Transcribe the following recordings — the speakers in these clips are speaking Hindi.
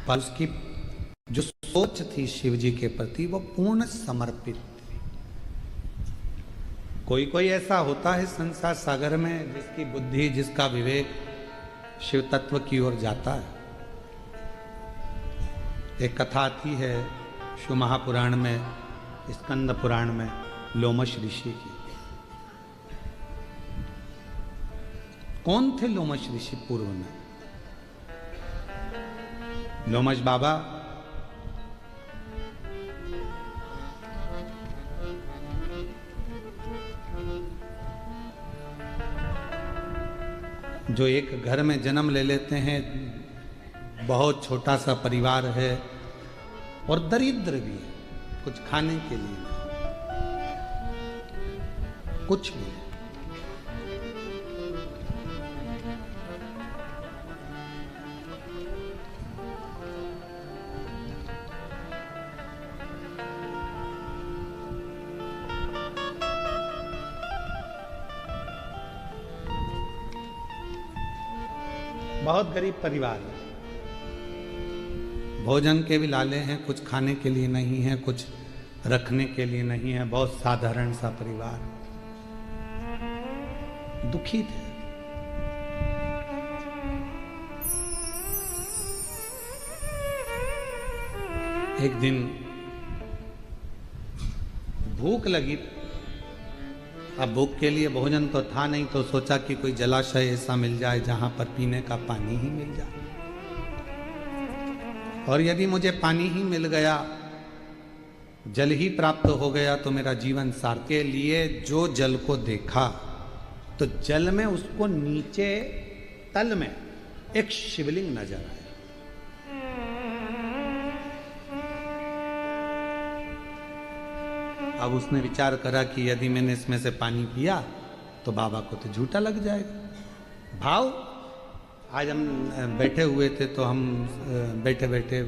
पर उसकी जो सोच थी शिव जी के प्रति वो पूर्ण समर्पित थी। कोई कोई ऐसा होता है संसार सागर में जिसकी बुद्धि, जिसका विवेक शिव तत्व की ओर जाता है। एक कथा आती है शिव महापुराण में, स्कंद पुराण में, लोमश ऋषि की। कौन थे लोमश ऋषि पूर्व में? लोमश बाबा जो एक घर में जन्म ले लेते हैं, बहुत छोटा सा परिवार है और दरिद्र भी है, कुछ खाने के लिए कुछ भी। बहुत गरीब परिवार है, भोजन के भी लाले हैं, कुछ खाने के लिए नहीं है, कुछ रखने के लिए नहीं है, बहुत साधारण सा परिवार, दुखी थे। एक दिन भूख लगी। अब भूख के लिए भोजन तो था नहीं, तो सोचा कि कोई जलाशय ऐसा मिल जाए जहां पर पीने का पानी ही मिल जाए। और यदि मुझे पानी ही मिल गया, जल ही प्राप्त हो गया, तो मेरा जीवन सार्थक। के लिए जो जल को देखा तो जल में उसको नीचे तल में एक शिवलिंग नजर आया। अब उसने विचार करा कि यदि मैंने इसमें से पानी पिया तो बाबा को तो झूठा लग जाएगा। भाव, आज हम बैठे हुए थे तो हम बैठे बैठे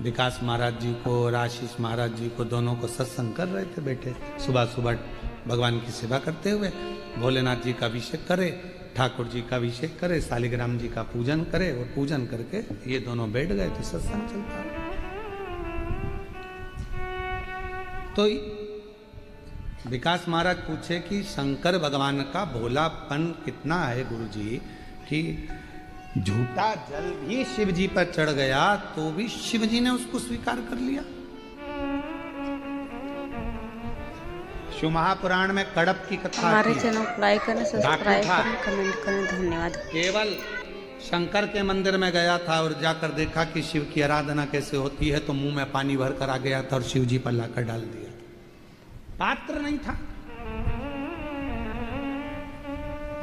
विकास महाराज जी को और आशीष महाराज जी को, दोनों को सत्संग कर रहे थे बैठे, सुबह सुबह भगवान की सेवा करते हुए। भोलेनाथ जी का अभिषेक करे, ठाकुर जी का अभिषेक करे, शालिग्राम जी का पूजन करे, और पूजन करके ये दोनों बैठ गए तो सत्संग चलता है। तो विकास महाराज पूछे कि शंकर भगवान का भोलापन कितना है गुरुजी, कि झूठा जल भी शिव जी पर चढ़ गया तो भी शिव जी ने उसको स्वीकार कर लिया। शिव महापुराण में कड़प की कथा, हमारे चैनल को लाइक करें, सब्सक्राइब करें, कमेंट करें, धन्यवाद। केवल शंकर के मंदिर में गया था और जाकर देखा कि शिव की आराधना कैसे होती है, तो मुंह में पानी भर कर आ गया था और शिव जी पर लाकर डाल दिया। पात्र नहीं था,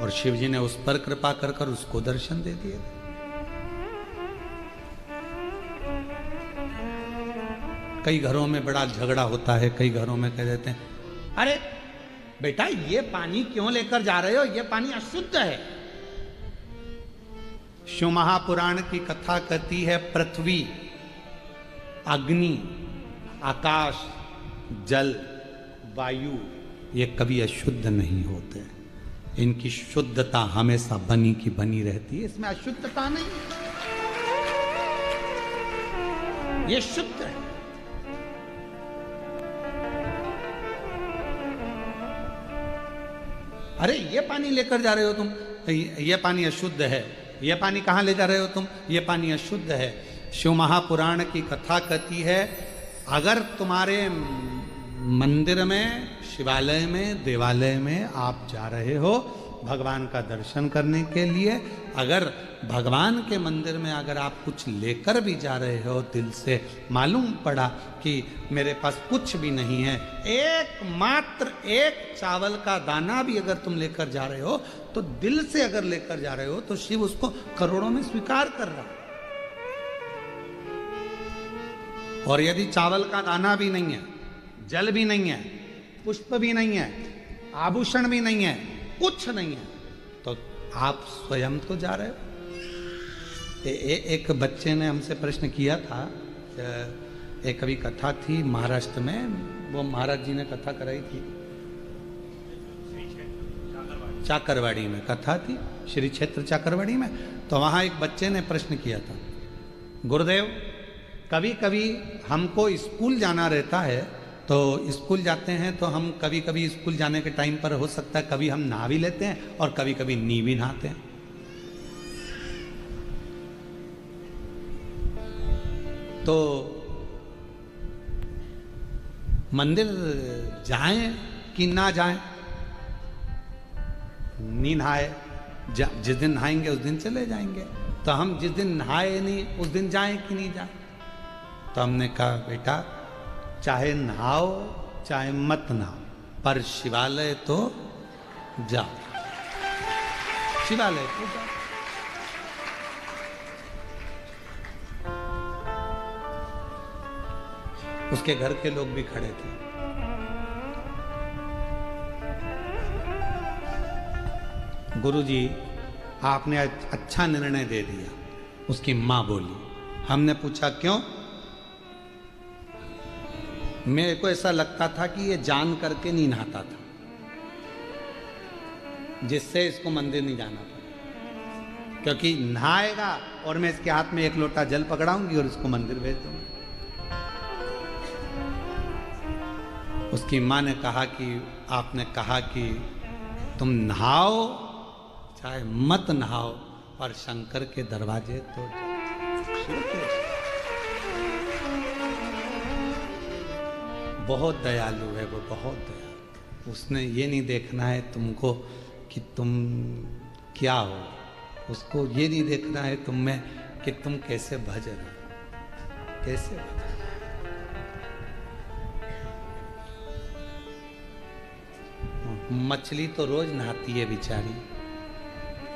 और शिव जी ने उस पर कृपा कर कर उसको दर्शन दे दिए। कई घरों में बड़ा झगड़ा होता है, कई घरों में कह देते हैं, अरे बेटा ये पानी क्यों लेकर जा रहे हो, ये पानी अशुद्ध है। शिव महापुराण की कथा कहती है पृथ्वी, अग्नि, आकाश, जल, वायु ये कभी अशुद्ध नहीं होते। इनकी शुद्धता हमेशा बनी की बनी रहती है, इसमें अशुद्धता नहीं, ये शुद्ध है। अरे ये पानी लेकर जा रहे हो तुम, ये पानी अशुद्ध है। ये पानी कहाँ ले जा रहे हो तुम, ये पानी अशुद्ध है। शिव महापुराण की कथा कहती है, अगर तुम्हारे मंदिर में, शिवालय में, देवालय में आप जा रहे हो भगवान का दर्शन करने के लिए, अगर भगवान के मंदिर में अगर आप कुछ लेकर भी जा रहे हो, दिल से मालूम पड़ा कि मेरे पास कुछ भी नहीं है, एकमात्र एक चावल का दाना भी अगर तुम लेकर जा रहे हो, तो दिल से अगर लेकर जा रहे हो तो शिव उसको करोड़ों में स्वीकार कर रहा है। और यदि चावल का दाना भी नहीं है, जल भी नहीं है, पुष्प भी नहीं है, आभूषण भी नहीं है, कुछ नहीं है, तो आप स्वयं तो जा रहे हो। एक बच्चे ने हमसे प्रश्न किया था, एक कभी कथा थी महाराष्ट्र में, वो महाराज जी ने कथा कराई थी, चाकरवाड़ी में कथा थी, श्री क्षेत्र चाकरवाड़ी में। तो वहाँ एक बच्चे ने प्रश्न किया था गुरुदेव, कभी कभी हमको स्कूल जाना रहता है, तो स्कूल जाते हैं तो हम कभी कभी स्कूल जाने के टाइम पर हो सकता है कभी हम नहा भी लेते हैं और कभी कभी नी भी नहाते हैं। तो मंदिर जाएं कि ना जाएं? नी नहाए, जिस दिन नहाएंगे उस दिन चले जाएंगे। तो हम जिस दिन नहाए नहीं उस दिन जाएं कि नहीं जाएं? तो हमने कहा बेटा, चाहे नहाओ चाहे मत नहाओ, पर शिवालय तो जाओ, शिवालय तो जाओ। उसके घर के लोग भी खड़े थे। गुरुजी, आपने अच्छा निर्णय दे दिया, उसकी मां बोली। हमने पूछा क्यों? मेरे को ऐसा लगता था कि ये जान करके नहीं नहाता था, जिससे इसको मंदिर नहीं जाना था, क्योंकि नहाएगा और मैं इसके हाथ में एक लोटा जल पकड़ाऊंगी और इसको मंदिर भेज दूंगा। उसकी मां ने कहा कि आपने कहा कि तुम नहाओ चाहे मत नहाओ, पर शंकर के दरवाजे तो जाओ। बहुत दयालु है वो, बहुत दयालु। उसने ये नहीं देखना है तुमको कि तुम क्या हो, उसको ये नहीं देखना है तुम में कि तुम कैसे भजन हो, कैसे भजन। मछली तो रोज नहाती है बेचारी,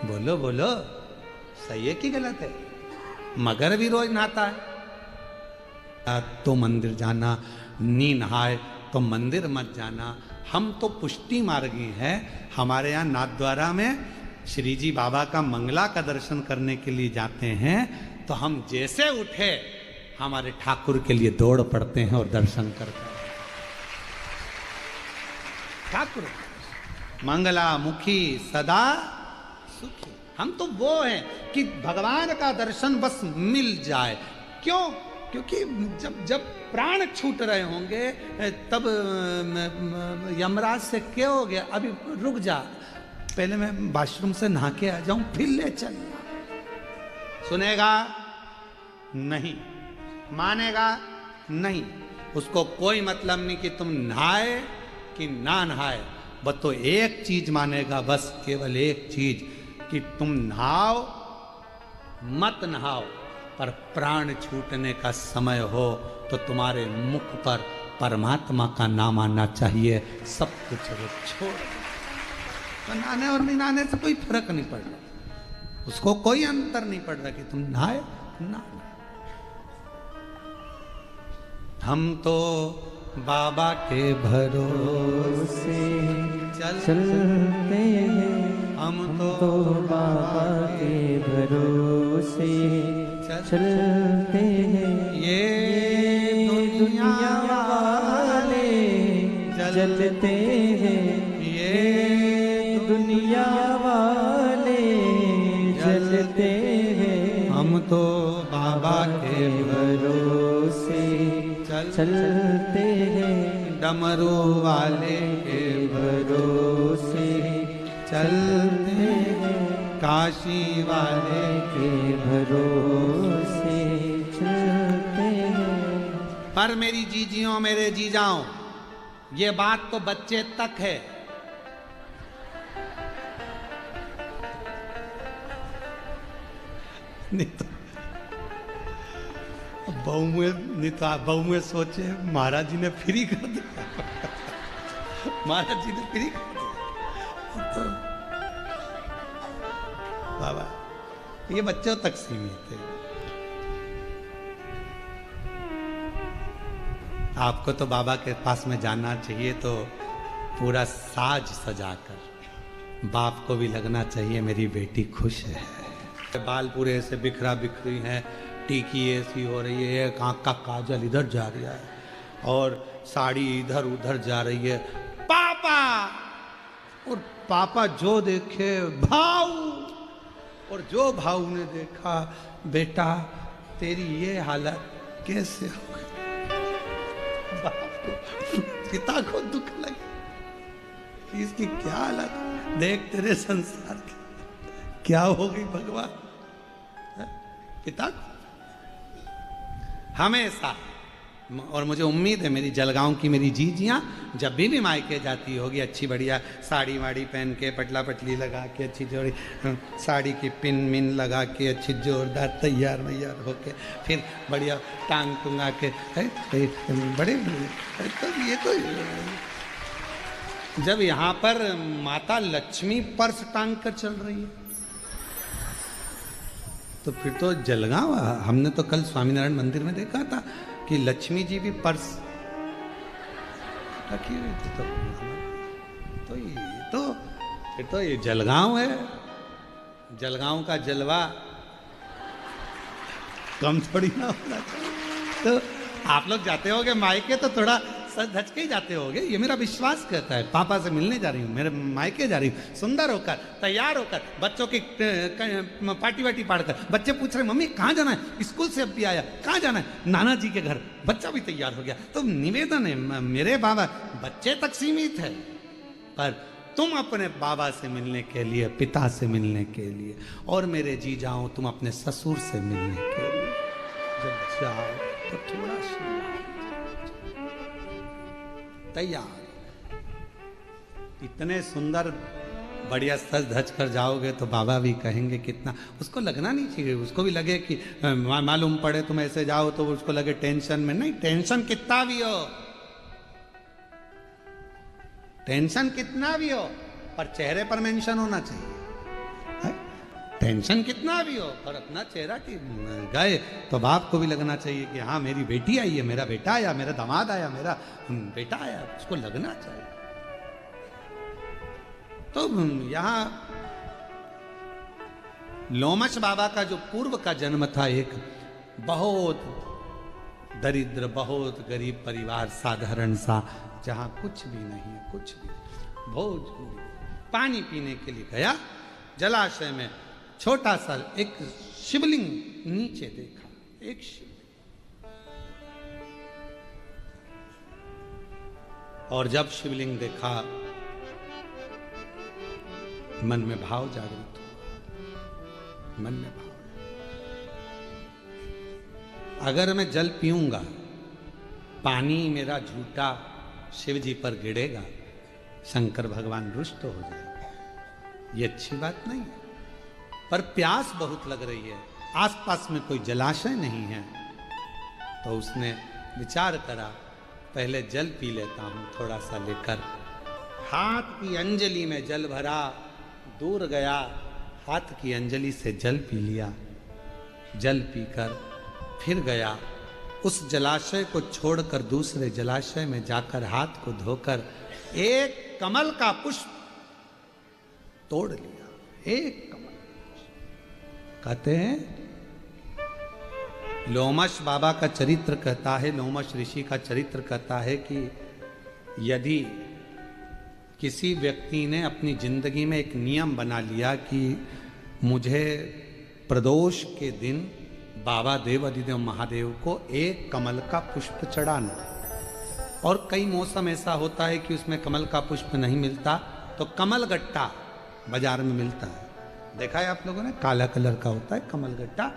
बोलो बोलो, सही है कि गलत है? मगर भी रोज नहाता है। तो मंदिर जाना, नी नहाए तो मंदिर मत जाना। हम तो पुष्टि मार्गी हैं। हमारे यहाँ नाथद्वारा में श्री जी बाबा का मंगला का दर्शन करने के लिए जाते हैं, तो हम जैसे उठे हमारे ठाकुर के लिए दौड़ पड़ते हैं और दर्शन करते हैं। ठाकुर मंगला मुखी सदा सुखी। हम तो वो हैं कि भगवान का दर्शन बस मिल जाए। क्यों? क्योंकि जब प्राण छूट रहे होंगे तब यमराज से क्या हो गया, अभी रुक जा, पहले मैं वॉशरूम से नहा के आ जाऊं फिर ले चल। सुनेगा नहीं, मानेगा नहीं। उसको कोई मतलब नहीं कि तुम नहाए कि ना नहाए, बस तो एक चीज मानेगा, बस केवल एक चीज कि तुम नहाओ मत नहाओ, पर प्राण छूटने का समय हो तो तुम्हारे मुख पर परमात्मा का नाम आना चाहिए। सब कुछ वो छोड़, तो नहाने और नहीं नहाने से कोई फर्क नहीं पड़ रहा, उसको कोई अंतर नहीं पड़ रहा कि तुम नहाए ना। हम तो बाबा के भरोसे चलते हैं, हम तो बाबा के भरोसे चलते हैं। ये दुनिया वाले जलते हैं, ये दुनिया वाले जलते हैं। हम तो बाबा के भरोसे चलते हैं, डमरू वाले के भरोसे चलते हैं, काशी वाले के भरोसे चलते हैं। पर मेरी जीजियों मेरे जीजाओं, ये बात तो बच्चे तक है। नहीं तो बहू में सोचे महाराज जी ने फ्री कर दिया, महाराज जी ने फ्री कर दिया। तो बाबा ये बच्चों तक सीमित है। आपको तो बाबा के पास में जाना चाहिए तो पूरा साज सजाकर, बाप को भी लगना चाहिए मेरी बेटी खुश है। बाल पूरे ऐसे बिखरा बिखरी हैं, टीकी ऐसी हो रही है, एक आँख का काजल इधर जा रहा है और साड़ी इधर उधर जा रही है। पापा, और पापा जो देखे भाऊ, और जो भाऊ ने देखा बेटा तेरी ये हालत कैसे हो गई? बाप को, पिता को दुख लगे कि इसकी क्या हालत, देख तेरे संसार की क्या हो गई भगवान। पिता को हमेशा, और मुझे उम्मीद है मेरी जलगांव की मेरी जीजियाँ जब भी मायके जाती होगी अच्छी बढ़िया साड़ी वाड़ी पहन के, पटला पटली लगा के, अच्छी जोड़ी साड़ी की पिन मिन लगा के, अच्छी जोरदार तैयार मैयार होके, फिर बढ़िया टांग टुंगा के, बड़े तो ये तो जब यहाँ पर माता लक्ष्मी पर्स टांग कर चल रही है तो फिर तो जलगांव। हमने तो कल स्वामीनारायण मंदिर में देखा था कि लक्ष्मी जी भी पर्स रखी हुई थी। तो ये तो फिर तो ये जलगांव है। जलगांव का जलवा कम थोड़ी ना होना चाहिए। तो आप लोग जाते होगे मायके तो थोड़ा सच धज के ही जाते होगे, ये मेरा विश्वास कहता है। पापा से मिलने जा रही हूँ, मेरे मायके जा रही हूँ, सुंदर होकर तैयार होकर, बच्चों की पार्टी वाटी पाड़कर। बच्चे पूछ रहे मम्मी कहाँ जाना है, स्कूल से अभी आया, कहाँ जाना है, नाना जी के घर। बच्चा भी तैयार हो गया। तो निवेदन है मेरे बाबा, बच्चे तक सीमित है, पर तुम अपने बाबा से मिलने के लिए, पिता से मिलने के लिए, और मेरे जी जाओ तुम अपने ससुर से मिलने के लिए जब जाओ तो थोड़ा सा तैयार। इतने सुंदर बढ़िया सज धज कर जाओगे तो बाबा भी कहेंगे कितना। उसको लगना नहीं चाहिए, उसको भी लगे कि मालूम पड़े तुम ऐसे जाओ तो उसको लगे टेंशन में। नहीं, टेंशन कितना भी हो, टेंशन कितना भी हो, पर चेहरे पर मेंशन होना चाहिए। टेंशन कितना भी हो पर अपना चेहरा कि गए तो बाप को भी लगना चाहिए कि हाँ मेरी बेटी आई है, मेरा बेटा आया, मेरा दामाद आया, मेरा बेटा आया, उसको लगना चाहिए। तो यहाँ लोमश बाबा का जो पूर्व का जन्म था, एक बहुत दरिद्र, बहुत गरीब परिवार, साधारण सा, जहाँ कुछ भी नहीं है, कुछ भी। भोज पानी पीने के लिए गया जलाशय में, छोटा सा एक शिवलिंग नीचे देखा, एक शिवलिंग। और जब शिवलिंग देखा मन में भाव जागृत हुआ, मन में भाव। अगर मैं जल पीऊंगा, पानी मेरा झूठा शिव जी पर गिरेगा, शंकर भगवान रुष्ट हो जाएगा, ये अच्छी बात नहीं है। पर प्यास बहुत लग रही है, आसपास में कोई जलाशय नहीं है, तो उसने विचार करा पहले जल पी लेता हूं थोड़ा सा लेकर। हाथ की अंजलि में जल भरा, दूर गया, हाथ की अंजलि से जल पी लिया। जल पीकर फिर गया, उस जलाशय को छोड़कर दूसरे जलाशय में जाकर हाथ को धोकर एक कमल का पुष्प तोड़ लिया। एक कमल, कहते हैं लोमश बाबा का चरित्र कहता है, लोमश ऋषि का चरित्र कहता है कि यदि किसी व्यक्ति ने अपनी जिंदगी में एक नियम बना लिया कि मुझे प्रदोष के दिन बाबा देव अधिदेव महादेव को एक कमल का पुष्प चढ़ाना, और कई मौसम ऐसा होता है कि उसमें कमल का पुष्प नहीं मिलता, तो कमल गट्टा बाजार में मिलता है, देखा है आप लोगों ने, काला कलर का होता है कमल गट्टा।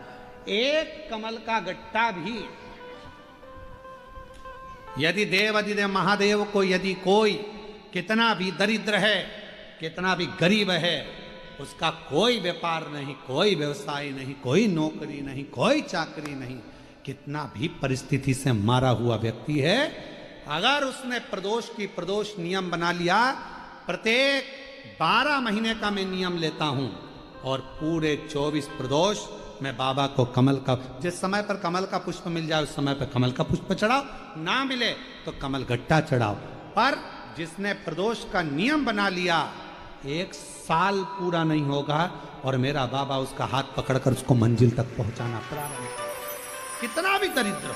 एक कमल का गट्टा भी यदि देव अधिदेव महादेव को, यदि कोई कितना भी दरिद्र है, कितना भी गरीब है, उसका कोई व्यापार नहीं, कोई व्यवसाय नहीं, कोई नौकरी नहीं, कोई चाकरी नहीं, कितना भी परिस्थिति से मारा हुआ व्यक्ति है, अगर उसने प्रदोष की प्रदोष नियम बना लिया, प्रत्येक 12 महीने का मैं नियम लेता हूं और पूरे 24 प्रदोष मैं बाबा को कमल का, जिस समय पर कमल का पुष्प मिल जाए उस समय पर कमल का पुष्प चढ़ाओ, ना मिले तो कमल गट्टा चढ़ाओ। पर जिसने प्रदोष का नियम बना लिया, 1 साल पूरा नहीं होगा और मेरा बाबा उसका हाथ पकड़कर उसको मंजिल तक पहुंचाना प्रारंभ करेगा। कितना भी दरिद्र हो,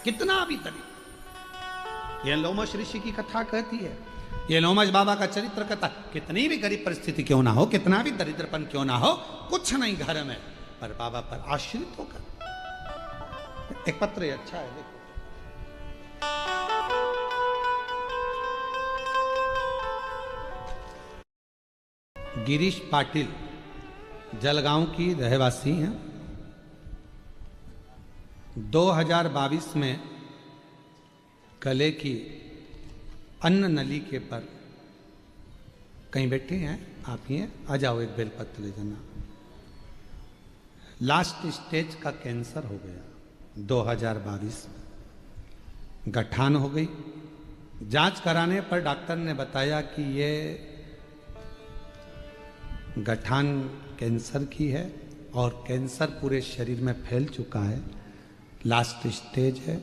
कितना भी दरिद्र। यह लोमश ऋषि की कथा कहती है, ये लोमश बाबा का चरित्र कहता, कितनी भी गरीब परिस्थिति क्यों ना हो, कितना भी दरिद्रपन क्यों ना हो, कुछ नहीं घर में, पर बाबा पर आश्रित होकर। एक पत्र है, अच्छा है, देखो। गिरीश पाटिल जलगांव की रहवासी हैं। 2022 में गले की अन्न नली के पर कहीं बैठे हैं, आप ही हैं, आ जाओ एक बेलपत्र ले जाना। लास्ट स्टेज का कैंसर हो गया 2022 में, गठान हो गई। जांच कराने पर डॉक्टर ने बताया कि ये गठान कैंसर की है और कैंसर पूरे शरीर में फैल चुका है, लास्ट स्टेज है।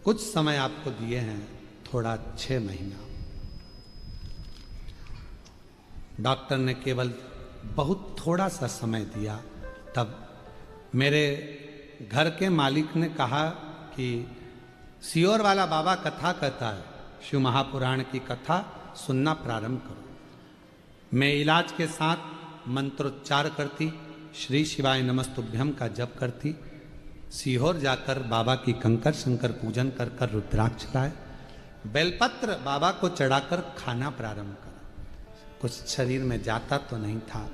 कुछ समय आपको दिए हैं, थोड़ा 6 महीना। डॉक्टर ने केवल बहुत थोड़ा सा समय दिया। तब मेरे घर के मालिक ने कहा कि सियोर वाला बाबा कथा कहता है, शिव महापुराण की कथा सुनना प्रारंभ करो। मैं इलाज के साथ मंत्रोच्चार करती, श्री शिवाय नमस्तुभ्यम का जप करती। सीहोर जाकर बाबा की कंकर शंकर पूजन कर कर रुद्राक्ष लाए, बेलपत्र बाबा को चढ़ाकर खाना प्रारंभ करा। कुछ शरीर में जाता तो नहीं था।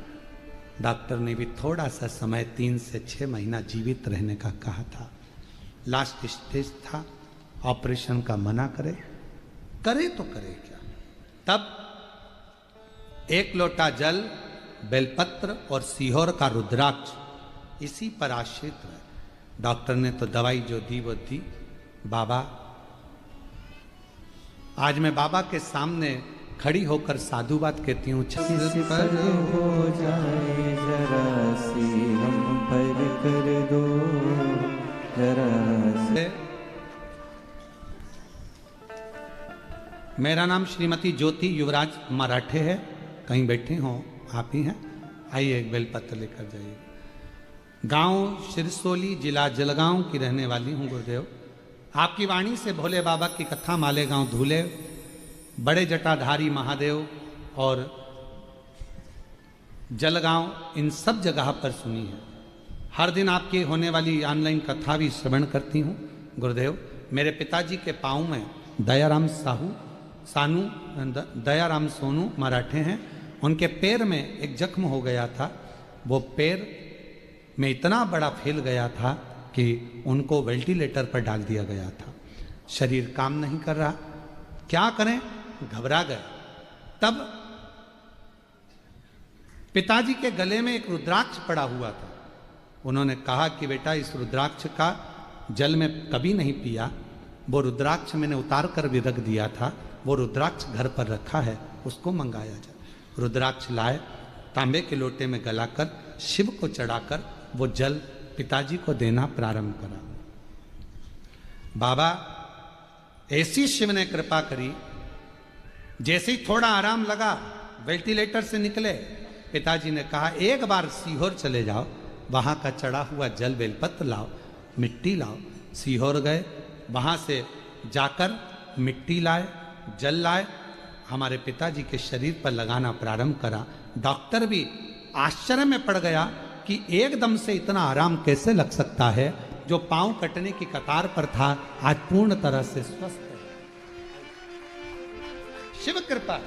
डॉक्टर ने भी थोड़ा सा समय 3 से 6 महीना जीवित रहने का कहा था। लास्ट स्टेज था, ऑपरेशन का मना करे तो करे क्या। तब 1 लोटा जल, बेलपत्र और सीहोर का रुद्राक्ष, इसी पर आश्रित रहे। डॉक्टर ने तो दवाई जो दी वो दी। बाबा, आज मैं बाबा के सामने खड़ी होकर साधुवाद कहती हूँ। किस पर हो जाए जरा सी हम पर कर दो जरा सी। मेरा नाम श्रीमती ज्योति युवराज मराठे है, कहीं बैठे हो आप ही हैं, आइए एक बेलपत्र लेकर जाइए। गांव सिरसोली, जिला जलगांव की रहने वाली हूँ गुरुदेव। आपकी वाणी से भोले बाबा की कथा मालेगांव धूले, बड़े जटाधारी महादेव और जलगांव, इन सब जगह पर सुनी है। हर दिन आपकी होने वाली ऑनलाइन कथा भी श्रवण करती हूँ गुरुदेव। मेरे पिताजी के पाँव में दयाराम दयाराम सोनू मराठे हैं, उनके पैर में एक जख्म हो गया था। वो पैर में इतना बड़ा फैल गया था कि उनको वेंटिलेटर पर डाल दिया गया था। शरीर काम नहीं कर रहा, क्या करें, घबरा गए। तब पिताजी के गले में एक रुद्राक्ष पड़ा हुआ था। उन्होंने कहा कि बेटा, इस रुद्राक्ष का जल में कभी नहीं पिया, वो रुद्राक्ष मैंने उतार कर भी रख दिया था, वो रुद्राक्ष घर पर रखा है, उसको मंगाया जाए। रुद्राक्ष लाए, तांबे के लोटे में गलाकर शिव को चढ़ाकर वो जल पिताजी को देना प्रारंभ करा। बाबा, ऐसी शिव ने कृपा करी, जैसे ही थोड़ा आराम लगा, वेंटिलेटर से निकले, पिताजी ने कहा एक बार सीहोर चले जाओ, वहाँ का चढ़ा हुआ जल बेलपत्र लाओ, मिट्टी लाओ। सीहोर गए, वहाँ से जाकर मिट्टी लाए, जल लाए, हमारे पिताजी के शरीर पर लगाना प्रारंभ करा। डॉक्टर भी आश्चर्य में पड़ गया कि एकदम से इतना आराम कैसे लग सकता है। जो पांव कटने की कतार पर था, आज पूर्ण तरह से स्वस्थ है। शिव कृपा।